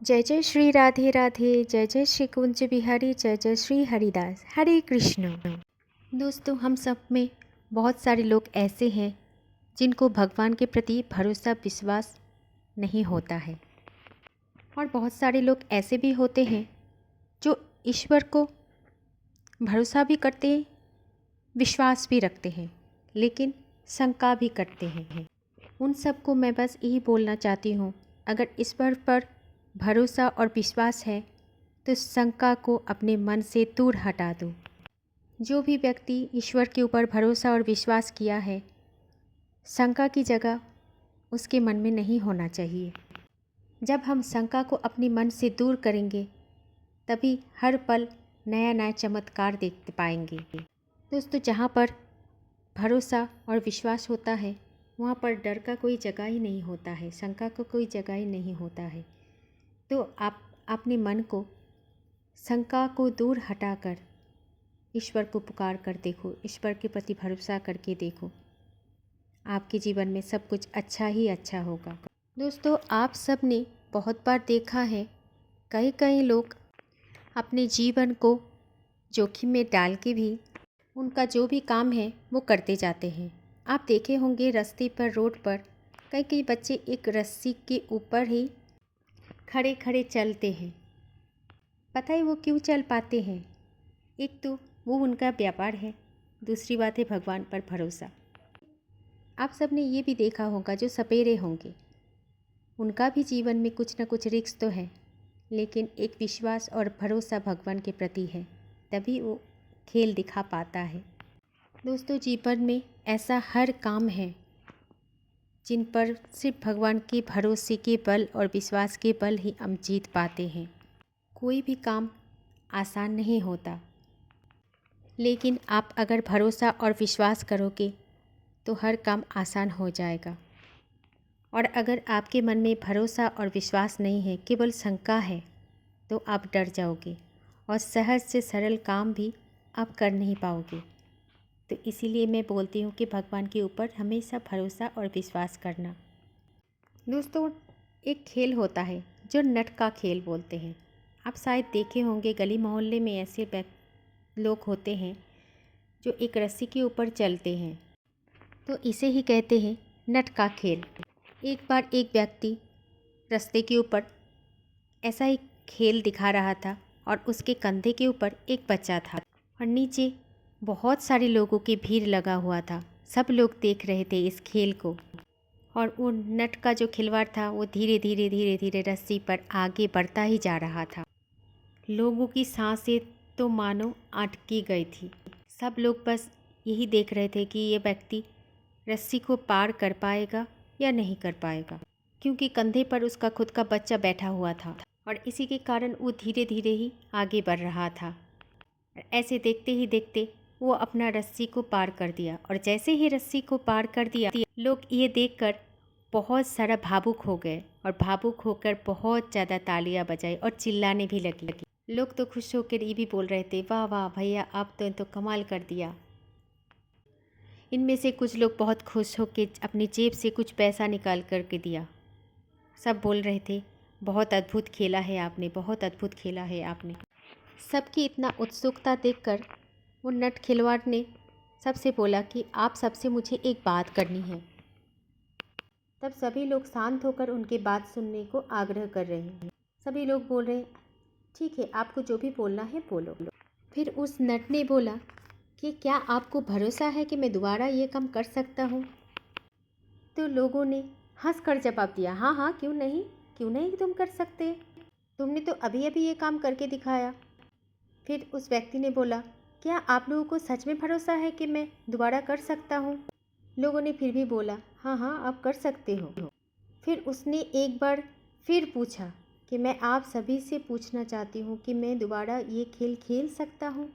जय जय श्री राधे राधे, जय जय श्री कुंज बिहारी, जय जय श्री हरिदास, हरे कृष्ण। दोस्तों, हम सब में बहुत सारे लोग ऐसे हैं जिनको भगवान के प्रति भरोसा विश्वास नहीं होता है, और बहुत सारे लोग ऐसे भी होते हैं जो ईश्वर को भरोसा भी करते हैं, विश्वास भी रखते हैं, लेकिन शंका भी करते हैं। उन सबको मैं बस यही बोलना चाहती हूँ, अगर ईश्वर पर भरोसा और विश्वास है तो शंका को अपने मन से दूर हटा दो। जो भी व्यक्ति ईश्वर के ऊपर भरोसा और विश्वास किया है, शंका की जगह उसके मन में नहीं होना चाहिए। जब हम शंका को अपने मन से दूर करेंगे, तभी हर पल नया नया चमत्कार देख पाएंगे। दोस्तों, जहाँ पर भरोसा और विश्वास होता है, वहाँ पर डर का कोई जगह ही नहीं होता है, शंका का कोई जगह ही नहीं होता है। तो आप अपने मन को, शंका को दूर हटाकर ईश्वर को पुकार कर देखो, ईश्वर के प्रति भरोसा करके देखो, आपके जीवन में सब कुछ अच्छा ही अच्छा होगा। दोस्तों, आप सब ने बहुत बार देखा है, कई कई लोग अपने जीवन को जोखिम में डाल के भी उनका जो भी काम है वो करते जाते हैं। आप देखे होंगे रास्ते पर, रोड पर कई कई बच्चे एक रस्सी के ऊपर ही खड़े खड़े चलते हैं। पता है वो क्यों चल पाते हैं? एक तो वो उनका व्यापार है, दूसरी बात है भगवान पर भरोसा। आप सब ने ये भी देखा होगा, जो सपेरे होंगे उनका भी जीवन में कुछ न कुछ रिस्क तो है, लेकिन एक विश्वास और भरोसा भगवान के प्रति है, तभी वो खेल दिखा पाता है। दोस्तों, जीवन में ऐसा हर काम है जिन पर सिर्फ भगवान के भरोसे के बल और विश्वास के बल ही हम जीत पाते हैं। कोई भी काम आसान नहीं होता, लेकिन आप अगर भरोसा और विश्वास करोगे तो हर काम आसान हो जाएगा। और अगर आपके मन में भरोसा और विश्वास नहीं है, केवल शंका है, तो आप डर जाओगे और सहज से सरल काम भी आप कर नहीं पाओगे। तो इसीलिए मैं बोलती हूँ कि भगवान के ऊपर हमेशा भरोसा और विश्वास करना। दोस्तों, एक खेल होता है जो नट का खेल बोलते हैं। आप शायद देखे होंगे, गली मोहल्ले में ऐसे लोग होते हैं जो एक रस्सी के ऊपर चलते हैं, तो इसे ही कहते हैं नट का खेल। एक बार एक व्यक्ति रास्ते के ऊपर ऐसा ही खेल दिखा रहा था, और उसके कंधे के ऊपर एक बच्चा था, और नीचे बहुत सारे लोगों की भीड़ लगा हुआ था। सब लोग देख रहे थे इस खेल को, और वो नट का जो खिलवाड़ था वो धीरे धीरे धीरे धीरे रस्सी पर आगे बढ़ता ही जा रहा था। लोगों की सांसें तो मानो अटकी गई थी। सब लोग बस यही देख रहे थे कि ये व्यक्ति रस्सी को पार कर पाएगा या नहीं कर पाएगा, क्योंकि कंधे पर उसका खुद का बच्चा बैठा हुआ था, और इसी के कारण वो धीरे धीरे ही आगे बढ़ रहा था। ऐसे देखते ही देखते वो अपना रस्सी को पार कर दिया, और जैसे ही रस्सी को पार कर दिया, लोग ये देखकर बहुत सारा भावुक हो गए, और भावुक होकर बहुत ज़्यादा तालियां बजाई और चिल्लाने भी लगी। लोग तो खुश होकर ये भी बोल रहे थे, वाह वाह भैया, आप तो कमाल कर दिया। इनमें से कुछ लोग बहुत खुश होकर अपनी जेब से कुछ पैसा निकाल करके दिया। सब बोल रहे थे, बहुत अद्भुत खेला है आपने, बहुत अद्भुत खेला है आपने। सबकी इतना उत्सुकता देखकर वो नट खिलवाड़ ने सबसे बोला कि आप सबसे मुझे एक बात करनी है। तब सभी लोग शांत होकर उनकी बात सुनने को आग्रह कर रहे हैं। सभी लोग बोल रहे हैं, ठीक है, आपको जो भी बोलना है बोलो। फिर उस नट ने बोला कि क्या आपको भरोसा है कि मैं दोबारा ये काम कर सकता हूँ? तो लोगों ने हंस कर जवाब दिया, हाँ हाँ, क्यों नहीं तुम कर सकते, तुमने तो अभी अभी ये काम करके दिखाया। फिर उस व्यक्ति ने बोला, क्या आप लोगों को सच में भरोसा है कि मैं दोबारा कर सकता हूँ? लोगों ने फिर भी बोला, हाँ हाँ, आप कर सकते हो। फिर उसने एक बार फिर पूछा कि मैं आप सभी से पूछना चाहती हूँ कि मैं दोबारा ये खेल खेल सकता हूँ,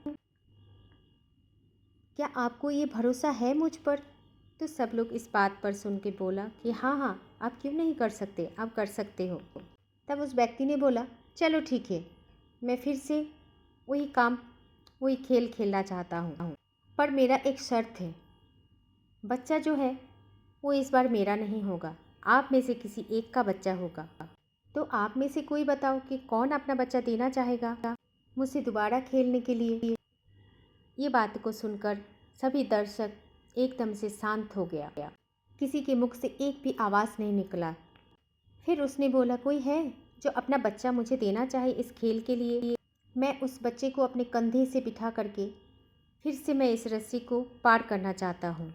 क्या आपको ये भरोसा है मुझ पर? तो सब लोग इस बात पर सुन के बोला कि हाँ हाँ, आप क्यों नहीं कर सकते, आप कर सकते हो। तब उस व्यक्ति ने बोला, चलो ठीक है, मैं फिर से वही काम, वही खेल खेलना चाहता हूँ, पर मेरा एक शर्त है, बच्चा जो है वो इस बार मेरा नहीं होगा, आप में से किसी एक का बच्चा होगा। तो आप में से कोई बताओ कि कौन अपना बच्चा देना चाहेगा मुझसे दोबारा खेलने के लिए। ये बात को सुनकर सभी दर्शक एकदम से शांत हो गया। किसी के मुख से एक भी आवाज़ नहीं निकला। फिर उसने बोला, कोई है जो अपना बच्चा मुझे देना चाहे इस खेल के लिए। मैं उस बच्चे को अपने कंधे से बिठा करके फिर से मैं इस रस्सी को पार करना चाहता हूँ।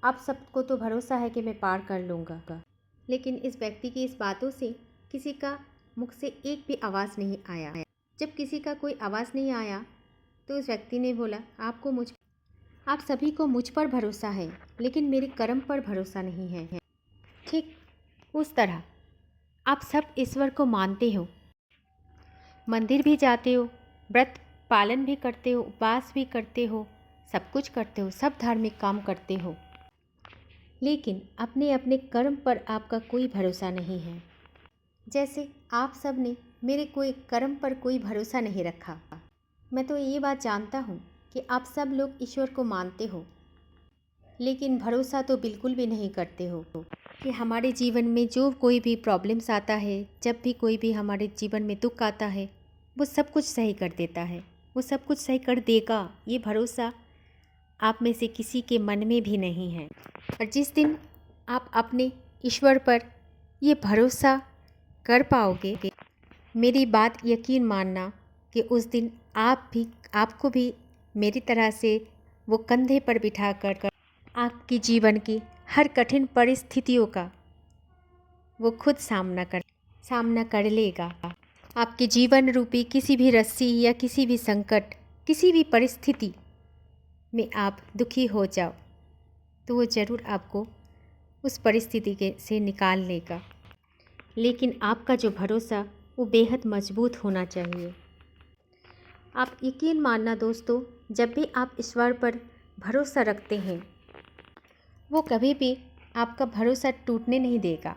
आप सबको तो भरोसा है कि मैं पार कर लूँगा। लेकिन इस व्यक्ति की इस बातों से किसी का मुख से एक भी आवाज़ नहीं आया। जब किसी का कोई आवाज़ नहीं आया तो उस व्यक्ति ने बोला, आप सभी को मुझ पर भरोसा है, लेकिन मेरे कर्म पर भरोसा नहीं है। ठीक उस तरह आप सब ईश्वर को मानते हो, मंदिर भी जाते हो, व्रत पालन भी करते हो, उपवास भी करते हो, सब कुछ करते हो, सब धार्मिक काम करते हो, लेकिन अपने अपने कर्म पर आपका कोई भरोसा नहीं है। जैसे आप सब ने मेरे कोई कर्म पर कोई भरोसा नहीं रखा। मैं तो ये बात जानता हूँ कि आप सब लोग ईश्वर को मानते हो, लेकिन भरोसा तो बिल्कुल भी नहीं करते हो कि हमारे जीवन में जो कोई भी प्रॉब्लम्स आता है, जब भी कोई भी हमारे जीवन में दुख आता है, वो सब कुछ सही कर देता है, वो सब कुछ सही कर देगा, ये भरोसा आप में से किसी के मन में भी नहीं है। और जिस दिन आप अपने ईश्वर पर ये भरोसा कर पाओगे, मेरी बात यकीन मानना कि उस दिन आपको भी मेरी तरह से वो कंधे पर बिठा कर आपके जीवन की हर कठिन परिस्थितियों का वो खुद सामना कर लेगा। आपके जीवन रूपी किसी भी रस्सी या किसी भी संकट, किसी भी परिस्थिति में आप दुखी हो जाओ तो वो ज़रूर आपको उस परिस्थिति से निकाल लेगा। लेकिन आपका जो भरोसा वो बेहद मजबूत होना चाहिए। आप यकीन मानना दोस्तों, जब भी आप ईश्वर पर भरोसा रखते हैं, वो कभी भी आपका भरोसा टूटने नहीं देगा।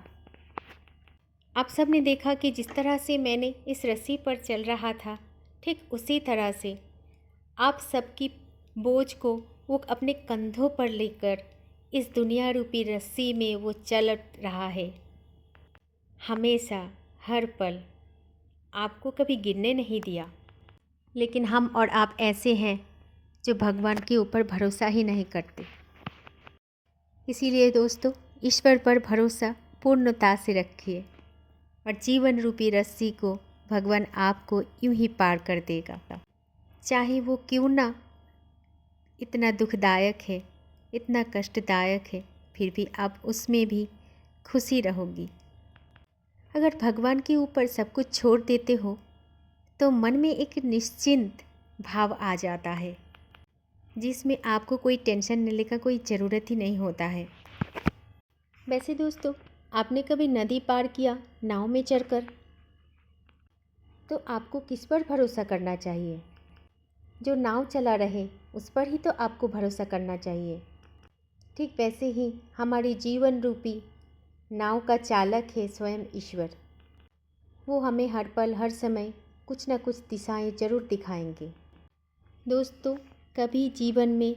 आप सब ने देखा कि जिस तरह से मैंने इस रस्सी पर चल रहा था, ठीक उसी तरह से आप सबकी बोझ को वो अपने कंधों पर लेकर इस दुनिया रूपी रस्सी में वो चल रहा है। हमेशा हर पल आपको कभी गिरने नहीं दिया। लेकिन हम और आप ऐसे हैं जो भगवान के ऊपर भरोसा ही नहीं करते। इसीलिए दोस्तों, ईश्वर पर भरोसा पूर्णता से रखिए और जीवन रूपी रस्सी को भगवान आपको यूं ही पार कर देगा। चाहे वो क्यों ना इतना दुखदायक है, इतना कष्टदायक है, फिर भी आप उसमें भी खुशी रहोगी। अगर भगवान के ऊपर सब कुछ छोड़ देते हो तो मन में एक निश्चिंत भाव आ जाता है, जिसमें आपको कोई टेंशन लेने का कोई ज़रूरत ही नहीं होता है। वैसे दोस्तों, आपने कभी नदी पार किया नाव में चढ़कर? तो आपको किस पर भरोसा करना चाहिए? जो नाव चला रहे उस पर ही तो आपको भरोसा करना चाहिए। ठीक वैसे ही हमारी जीवन रूपी नाव का चालक है स्वयं ईश्वर। वो हमें हर पल हर समय कुछ न कुछ दिशाएं ज़रूर दिखाएंगे। दोस्तों, कभी जीवन में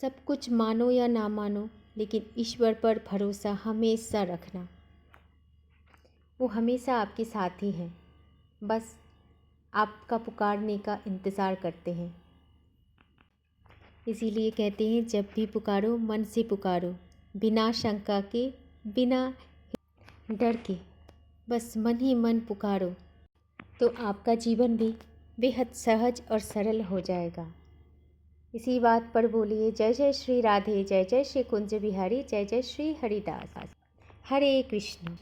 सब कुछ मानो या ना मानो, लेकिन ईश्वर पर भरोसा हमेशा रखना। वो हमेशा आपके साथ ही हैं, बस आपका पुकारने का इंतज़ार करते हैं। इसीलिए कहते हैं, जब भी पुकारो मन से पुकारो, बिना शंका के, बिना डर के, बस मन ही मन पुकारो, तो आपका जीवन भी बेहद सहज और सरल हो जाएगा। इसी बात पर बोलिए जय जय श्री राधे, जय जय श्री कुंज बिहारी, जय जय श्री हरिदास। हरे कृष्ण।